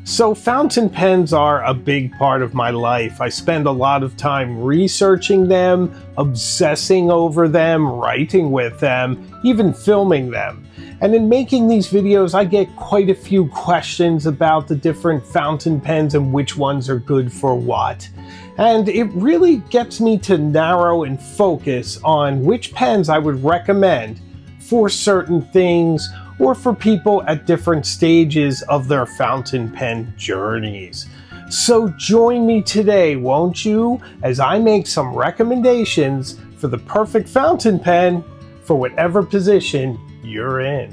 So fountain pens are a big part of my life. I spend a lot of time researching them, obsessing over them, writing with them, even filming them. And in making these videos, I get quite a few questions about the different fountain pens and which ones are good for what. And it really gets me to narrow and focus on which pens I would recommend for certain things or for people at different stages of their fountain pen journeys. So join me today, won't you, as I make some recommendations for the perfect fountain pen for whatever position you're in.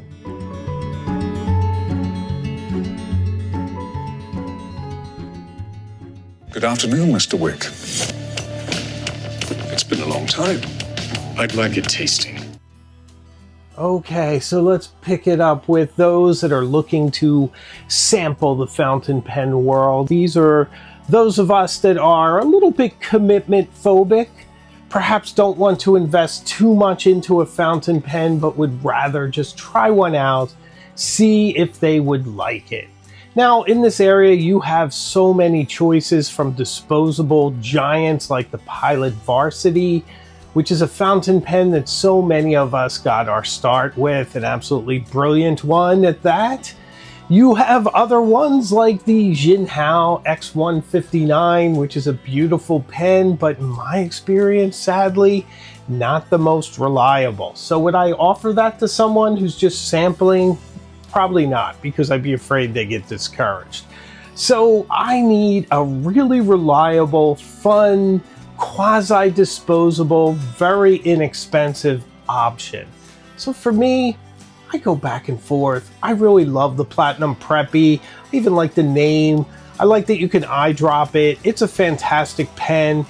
Good afternoon, Mr. Wick. It's been a long time. I'd like it tasting. Okay, so let's pick it up with those that are looking to sample the fountain pen world. These are those of us that are a little bit commitment phobic, perhaps don't want to invest too much into a fountain pen, but would rather just try one out, see if they would like it. Now, in this area, you have so many choices from disposable giants like the Pilot Varsity, which is a fountain pen that so many of us got our start with, an absolutely brilliant one at that. You have other ones like the Jinhao X159, which is a beautiful pen, but in my experience, sadly, not the most reliable. So would I offer that to someone who's just sampling? Probably not, because I'd be afraid they get discouraged. So I need a really reliable, fun, quasi-disposable, very inexpensive option. So for me, I go back and forth. I really love the Platinum Preppy. I even like the name. I like that you can eyedrop it. It's a fantastic pen,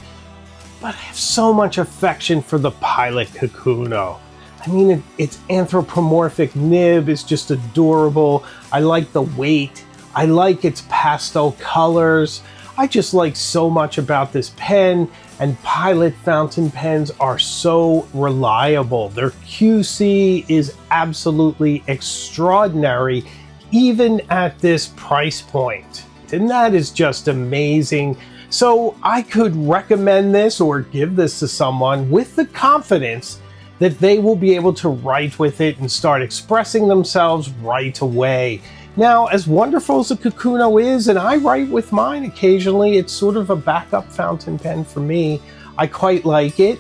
but I have so much affection for the Pilot Kakuno. I mean, its anthropomorphic nib is just adorable. I like the weight. I like its pastel colors. I just like so much about this pen, and Pilot fountain pens are so reliable. Their QC is absolutely extraordinary, even at this price point. And that is just amazing. So I could recommend this or give this to someone with the confidence that they will be able to write with it and start expressing themselves right away. Now, as wonderful as a Kakuno is, and I write with mine occasionally, it's sort of a backup fountain pen for me. I quite like it.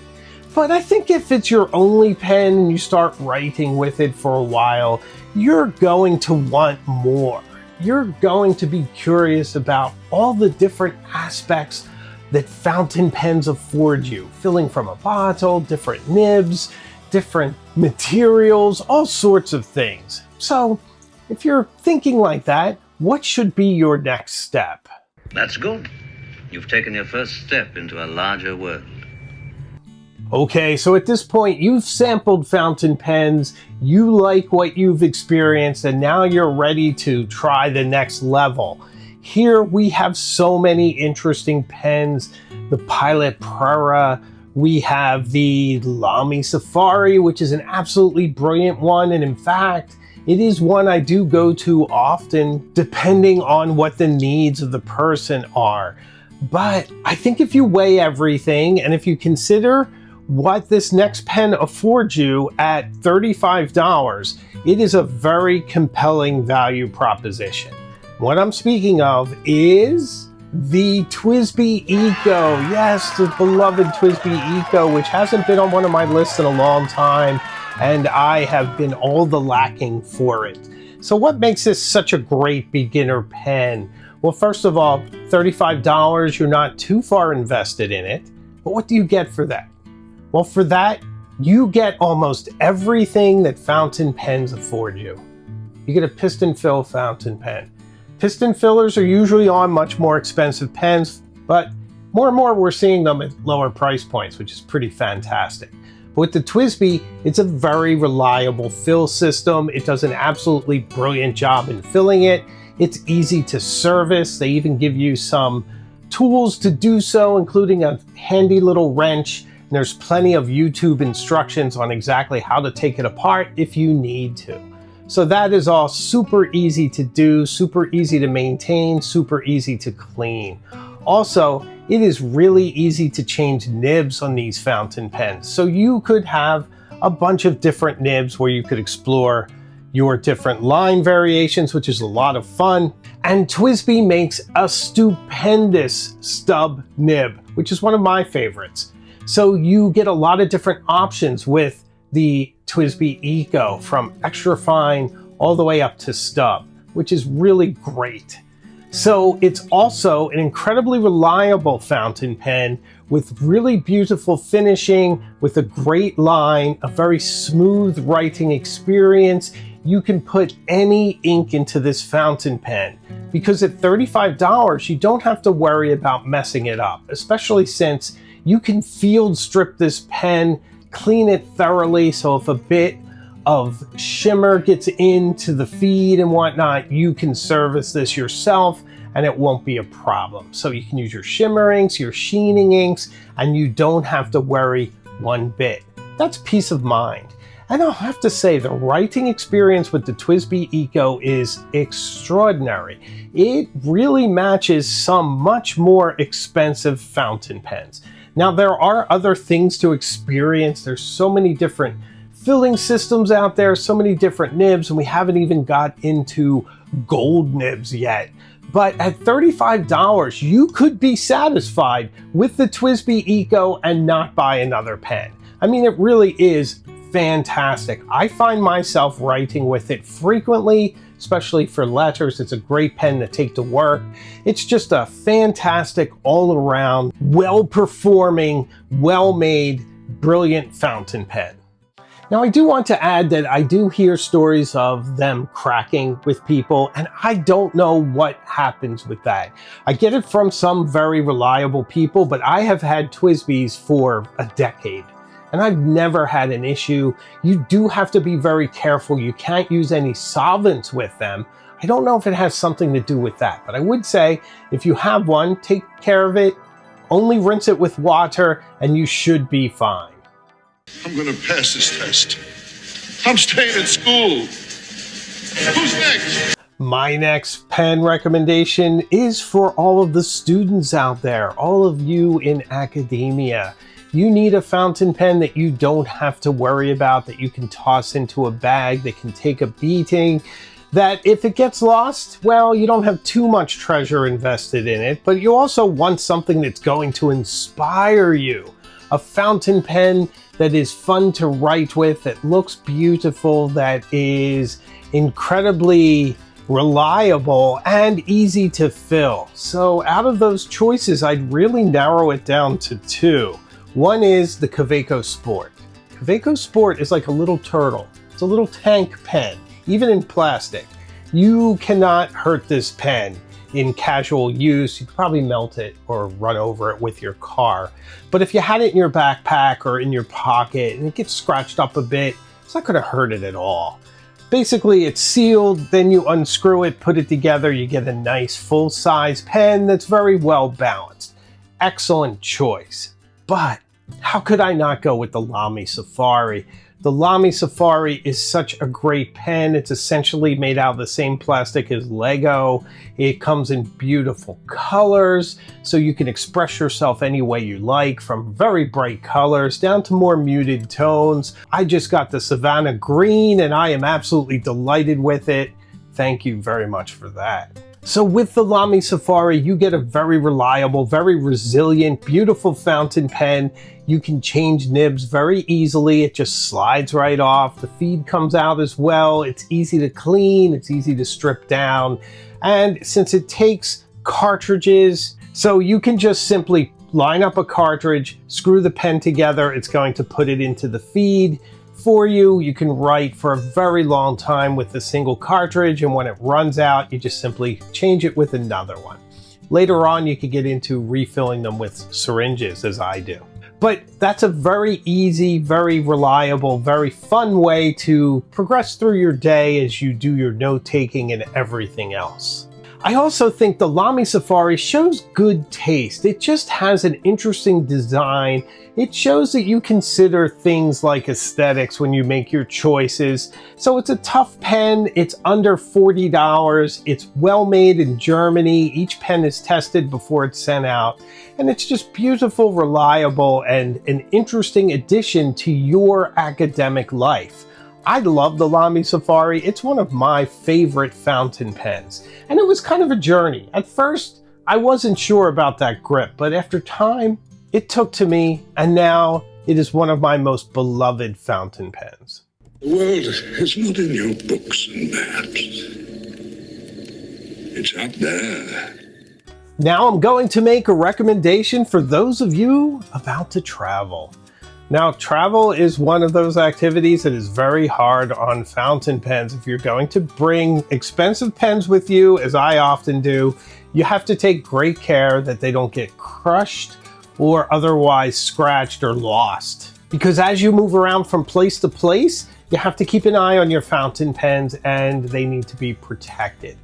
But I think if it's your only pen and you start writing with it for a while, you're going to want more. You're going to be curious about all the different aspects that fountain pens afford you. Filling from a bottle, different nibs, different materials, all sorts of things. So, if you're thinking like that, what should be your next step? That's good. You've taken your first step into a larger world. Okay, so at this point, you've sampled fountain pens, you like what you've experienced, and now you're ready to try the next level. Here we have so many interesting pens. The Pilot Prera, we have the Lamy Safari, which is an absolutely brilliant one, and in fact, it is one I do go to often, depending on what the needs of the person are. But I think if you weigh everything, and if you consider what this next pen affords you at $35, it is a very compelling value proposition. What I'm speaking of is the TWSBI Eco. Yes, the beloved TWSBI Eco, which hasn't been on one of my lists in a long time, and I have been all the lacking for it. So what makes this such a great beginner pen? Well, first of all, $35, you're not too far invested in it. But what do you get for that? Well, for that, you get almost everything that fountain pens afford you. You get a piston fill fountain pen. Piston fillers are usually on much more expensive pens, but more and more we're seeing them at lower price points, which is pretty fantastic. But with the TWSBI, it's a very reliable fill system. It does an absolutely brilliant job in filling it. It's easy to service. They even give you some tools to do so, including a handy little wrench. And there's plenty of YouTube instructions on exactly how to take it apart if you need to. So that is all super easy to do, super easy to maintain, super easy to clean. Also, it is really easy to change nibs on these fountain pens. So you could have a bunch of different nibs where you could explore your different line variations, which is a lot of fun. And TWSBI makes a stupendous stub nib, which is one of my favorites. So you get a lot of different options with the TWSBI Eco, from extra fine all the way up to stub, which is really great. So it's also an incredibly reliable fountain pen with really beautiful finishing, with a great line, a very smooth writing experience. You can put any ink into this fountain pen because at $35, you don't have to worry about messing it up, especially since you can field strip this pen, clean it thoroughly, so if a bit of shimmer gets into the feed and whatnot, you can service this yourself and it won't be a problem. So you can use your shimmer inks, your sheening inks, and you don't have to worry one bit. That's peace of mind. And I'll have to say, the writing experience with the TWSBI Eco is extraordinary. It really matches some much more expensive fountain pens. Now, there are other things to experience. There's so many different filling systems out there, so many different nibs, and we haven't even got into gold nibs yet. But at $35, you could be satisfied with the TWSBI Eco and not buy another pen. I mean, it really is fantastic. I find myself writing with it frequently, especially for letters. It's a great pen to take to work. It's just a fantastic, all-around, well-performing, well-made, brilliant fountain pen. Now, I do want to add that I do hear stories of them cracking with people, and I don't know what happens with that. I get it from some very reliable people, but I have had TWSBIs for a decade, and I've never had an issue. You do have to be very careful. You can't use any solvents with them. I don't know if it has something to do with that, but I would say if you have one, take care of it, only rinse it with water, and you should be fine. I'm gonna pass this test. I'm staying in school. Who's next? My next pen recommendation is for all of the students out there, all of you in academia. You need a fountain pen that you don't have to worry about, that you can toss into a bag, that can take a beating, that if it gets lost, well, you don't have too much treasure invested in it, but you also want something that's going to inspire you. A fountain pen that is fun to write with, that looks beautiful, that is incredibly reliable and easy to fill. So out of those choices, I'd really narrow it down to two. One is the Kaweco Sport. Kaweco Sport is like a little turtle. It's a little tank pen, even in plastic. You cannot hurt this pen in casual use. You could probably melt it or run over it with your car. But if you had it in your backpack or in your pocket and it gets scratched up a bit, it's not going to hurt it at all. Basically, it's sealed, then you unscrew it, put it together, you get a nice full-size pen that's very well balanced. Excellent choice. But how could I not go with the Lamy Safari? The Lamy Safari is such a great pen. It's essentially made out of the same plastic as Lego. It comes in beautiful colors, so you can express yourself any way you like, from very bright colors down to more muted tones. I just got the Savannah Green, and I am absolutely delighted with it. Thank you very much for that. So with the Lamy Safari, you get a very reliable, very resilient, beautiful fountain pen. You can change nibs very easily. It just slides right off. The feed comes out as well. It's easy to clean. It's easy to strip down. And since it takes cartridges, so you can just simply line up a cartridge, screw the pen together. It's going to put it into the feed for you. You can write for a very long time with a single cartridge, and when it runs out, you just simply change it with another one. Later on, you could get into refilling them with syringes, as I do. But that's a very easy, very reliable, very fun way to progress through your day as you do your note-taking and everything else. I also think the Lamy Safari shows good taste. It just has an interesting design. It shows that you consider things like aesthetics when you make your choices. So it's a tough pen. It's under $40. It's well made in Germany. Each pen is tested before it's sent out. And it's just beautiful, reliable, and an interesting addition to your academic life. I love the Lamy Safari. It's one of my favorite fountain pens. And it was kind of a journey. At first, I wasn't sure about that grip, but after time, it took to me, and now it is one of my most beloved fountain pens. The world is not in your books and maps. It's out there. Now I'm going to make a recommendation for those of you about to travel. Now, travel is one of those activities that is very hard on fountain pens. If you're going to bring expensive pens with you, as I often do, you have to take great care that they don't get crushed or otherwise scratched or lost. Because as you move around from place to place, you have to keep an eye on your fountain pens and they need to be protected.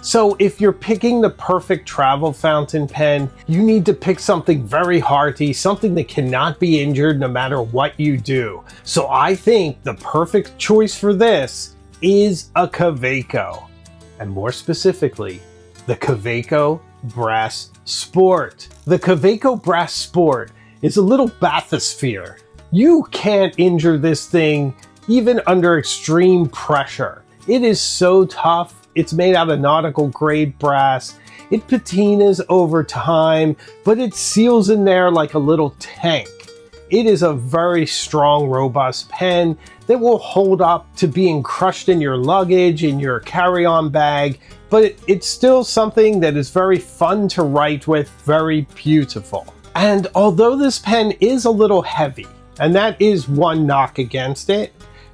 So if you're picking the perfect travel fountain pen, you need to pick something very hearty, something that cannot be injured no matter what you do. So I think the perfect choice for this is a Kaweco, and more specifically, the Kaweco Brass Sport. The Kaweco Brass Sport is a little bathysphere. You can't injure this thing even under extreme pressure. It is so tough. It's made out of nautical grade brass. It patinas over time, but it seals in there like a little tank. It is a very strong, robust pen that will hold up to being crushed in your luggage, in your carry-on bag, but it's still something that is very fun to write with, very beautiful. And although this pen is a little heavy, and that is one knock against it,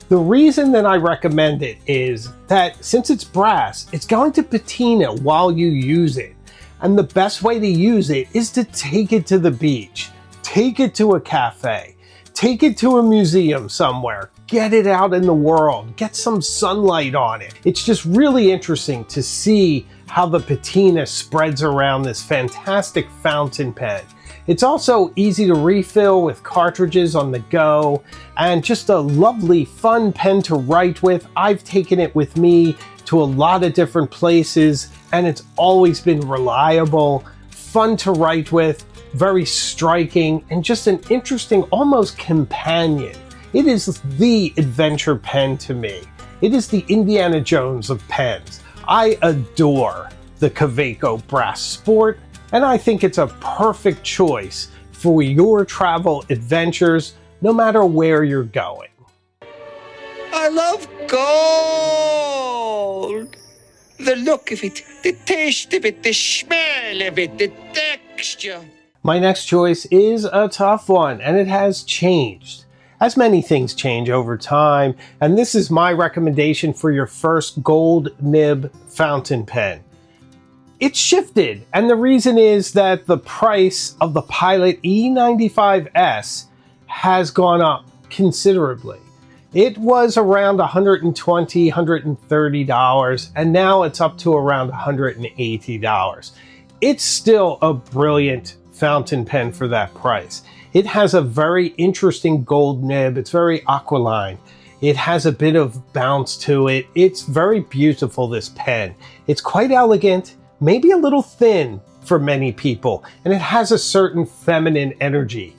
the reason that I recommend it is that since it's brass, it's going to patina while you use it. And the best way to use it is to take it to the beach, take it to a cafe, take it to a museum somewhere, get it out in the world, get some sunlight on it. It's just really interesting to see how the patina spreads around this fantastic fountain pen. It's also easy to refill with cartridges on the go, and just a lovely, fun pen to write with. I've taken it with me to a lot of different places, and it's always been reliable, fun to write with, very striking, and just an interesting, almost companion. It is the adventure pen to me. It is the Indiana Jones of pens. I adore the Kaweco Brass Sport, and I think it's a perfect choice for your travel adventures, no matter where you're going. I love gold. The look of it, the taste of it, the smell of it, the texture. My next choice is a tough one, and it has changed. As many things change over time, and this is my recommendation for your first gold nib fountain pen. It's shifted, and the reason is that the price of the Pilot E95S has gone up considerably. It was around $120, $130, and now it's up to around $180. It's still a brilliant fountain pen for that price. It has a very interesting gold nib. It's very aquiline. It has a bit of bounce to it. It's very beautiful, this pen. It's quite elegant, maybe a little thin for many people, and it has a certain feminine energy.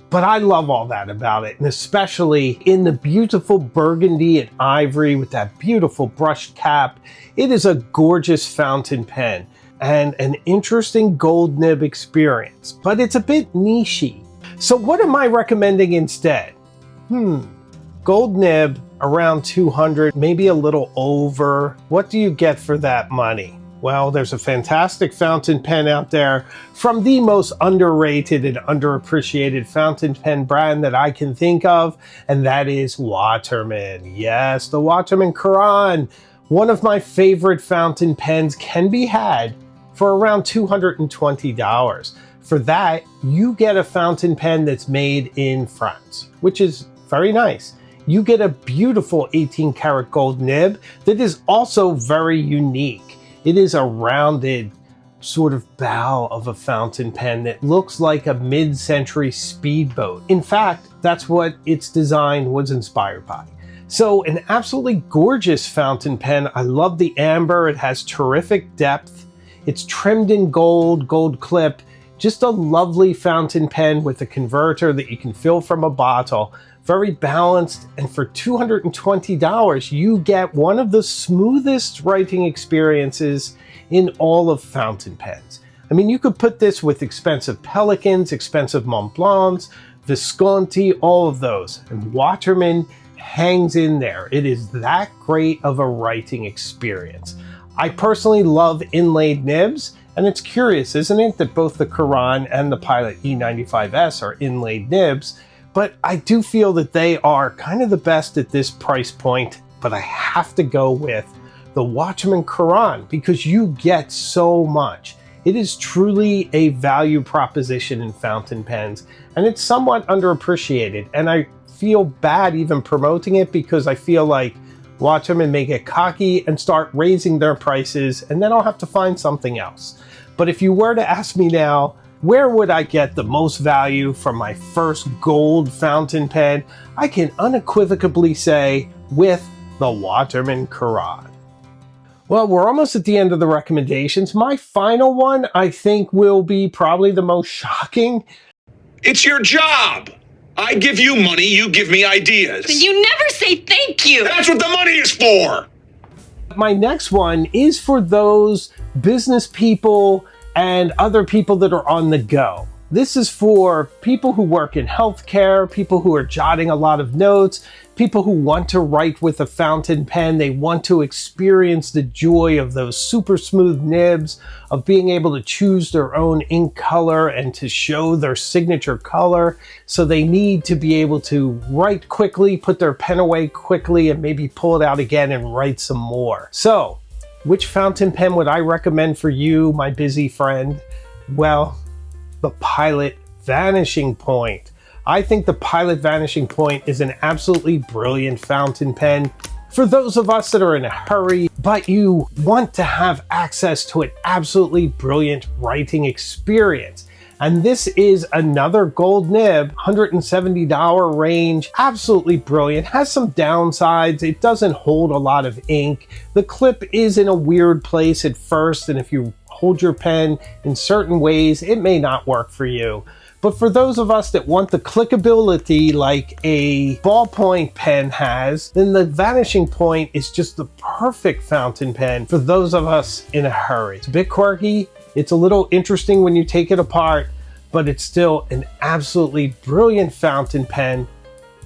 But I love all that about it, and especially in the beautiful burgundy and ivory with that beautiful brushed cap. It is a gorgeous fountain pen and an interesting gold nib experience, but it's a bit nichey. So what am I recommending instead? Gold nib around $200, maybe a little over. What do you get for that money? Well, there's a fantastic fountain pen out there from the most underrated and underappreciated fountain pen brand that I can think of, and that is Waterman. Yes, the Waterman Quran. One of my favorite fountain pens can be had for around $220. For that, you get a fountain pen that's made in France, which is very nice. You get a beautiful 18 karat gold nib that is also very unique. It is a rounded sort of bow of a fountain pen that looks like a mid-century speedboat. In fact, that's what its design was inspired by. So an absolutely gorgeous fountain pen. I love the amber. It has terrific depth. It's trimmed in gold clip. Just a lovely fountain pen with a converter that you can fill from a bottle. Very balanced, and for $220, you get one of the smoothest writing experiences in all of fountain pens. I mean, you could put this with expensive Pelicans, expensive Montblancs, Visconti, all of those, and Waterman hangs in there. It is that great of a writing experience. I personally love inlaid nibs, and it's curious, isn't it, that both the Quran and the Pilot E95S are inlaid nibs, but I do feel that they are kind of the best at this price point, but I have to go with the Watchman Quran because you get so much. It is truly a value proposition in fountain pens, and it's somewhat underappreciated, and I feel bad even promoting it because I feel like Watchman may get cocky and start raising their prices, and then I'll have to find something else. But if you were to ask me now, where would I get the most value from my first gold fountain pen? I can unequivocally say with the Waterman Quran. Well, we're almost at the end of the recommendations. My final one, I think, will be probably the most shocking. It's your job. I give you money, you give me ideas. You never say thank you. That's what the money is for. My next one is for those business people and other people that are on the go. This is for people who work in healthcare, people who are jotting a lot of notes, people who want to write with a fountain pen. They want to experience the joy of those super smooth nibs, of being able to choose their own ink color and to show their signature color. So they need to be able to write quickly, put their pen away quickly, and maybe pull it out again and write some more. So, which fountain pen would I recommend for you, my busy friend? Well, the Pilot Vanishing Point. I think the Pilot Vanishing Point is an absolutely brilliant fountain pen for those of us that are in a hurry, but you want to have access to an absolutely brilliant writing experience. And this is another gold nib, $170 range, absolutely brilliant, has some downsides. It doesn't hold a lot of ink. The clip is in a weird place at first, and if you hold your pen in certain ways, it may not work for you. But for those of us that want the clickability like a ballpoint pen has, then the Vanishing Point is just the perfect fountain pen for those of us in a hurry. It's a bit quirky, it's a little interesting when you take it apart, but it's still an absolutely brilliant fountain pen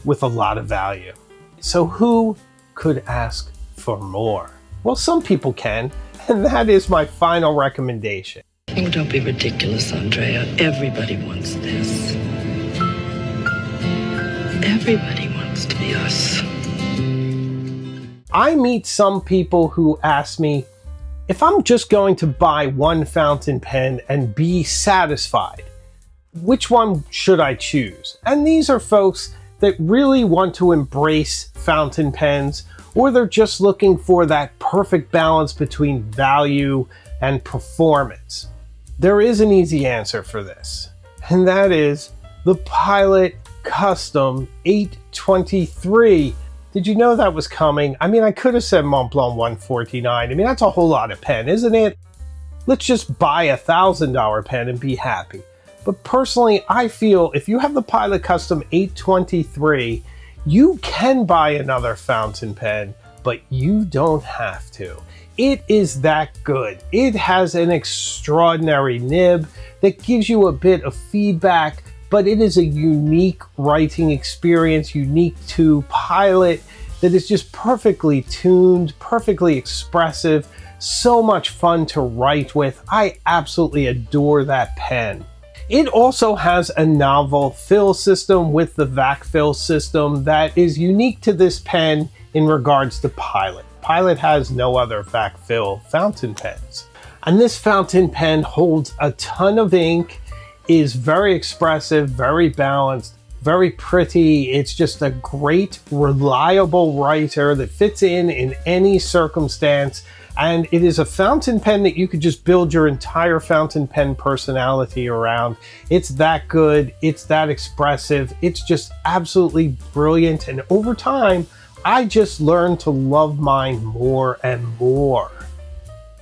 with a lot of value. So who could ask for more? Well, some people can, and that is my final recommendation. Oh, don't be ridiculous, Andrea. Everybody wants this. Everybody wants to be us. I meet some people who ask me, if I'm just going to buy one fountain pen and be satisfied, which one should I choose? And these are folks that really want to embrace fountain pens, or they're just looking for that perfect balance between value and performance. There is an easy answer for this, and that is the Pilot Custom 823. Did you know that was coming? I mean, I could have said Montblanc 149. I mean, that's a whole lot of pen, isn't it? Let's just buy a $1,000 pen and be happy. But personally, I feel if you have the Pilot Custom 823, you can buy another fountain pen, but you don't have to. It is that good. It has an extraordinary nib that gives you a bit of feedback, but it is a unique writing experience, unique to Pilot, that is just perfectly tuned, perfectly expressive, so much fun to write with. I absolutely adore that pen. It also has a novel fill system with the vac fill system that is unique to this pen in regards to Pilot. Pilot has no other vac fill fountain pens. And this fountain pen holds a ton of ink, is very expressive, very balanced, very pretty. It's just a great, reliable writer that fits in any circumstance. And it is a fountain pen that you could just build your entire fountain pen personality around. It's that good, it's that expressive, it's just absolutely brilliant. And over time, I just learned to love mine more and more.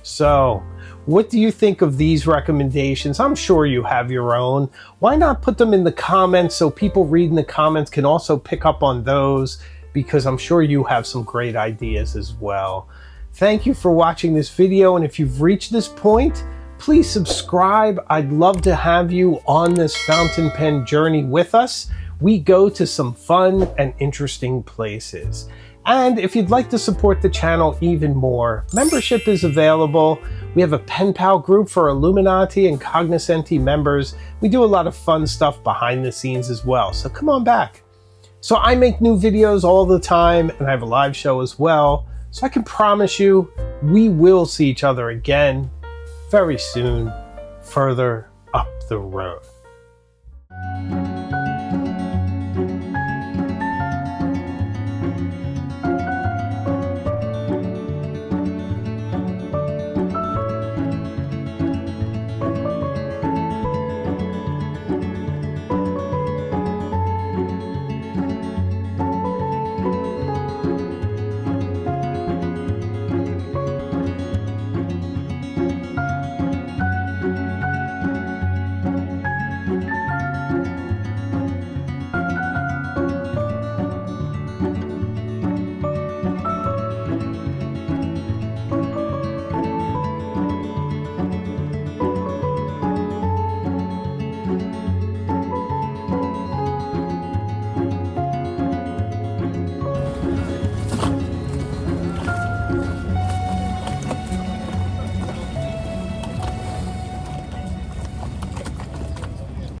So, what do you think of these recommendations? I'm sure you have your own. Why not put them in the comments so people reading the comments can also pick up on those, because I'm sure you have some great ideas as well. Thank you for watching this video, and if you've reached this point, please subscribe. I'd love to have you on this fountain pen journey with us. We go to some fun and interesting places. And if you'd like to support the channel even more, membership is available. We have a pen pal group for Illuminati and Cognoscenti members. We do a lot of fun stuff behind the scenes as well, so come on back. So I make new videos all the time, and I have a live show as well. So I can promise you, we will see each other again very soon, further up the road.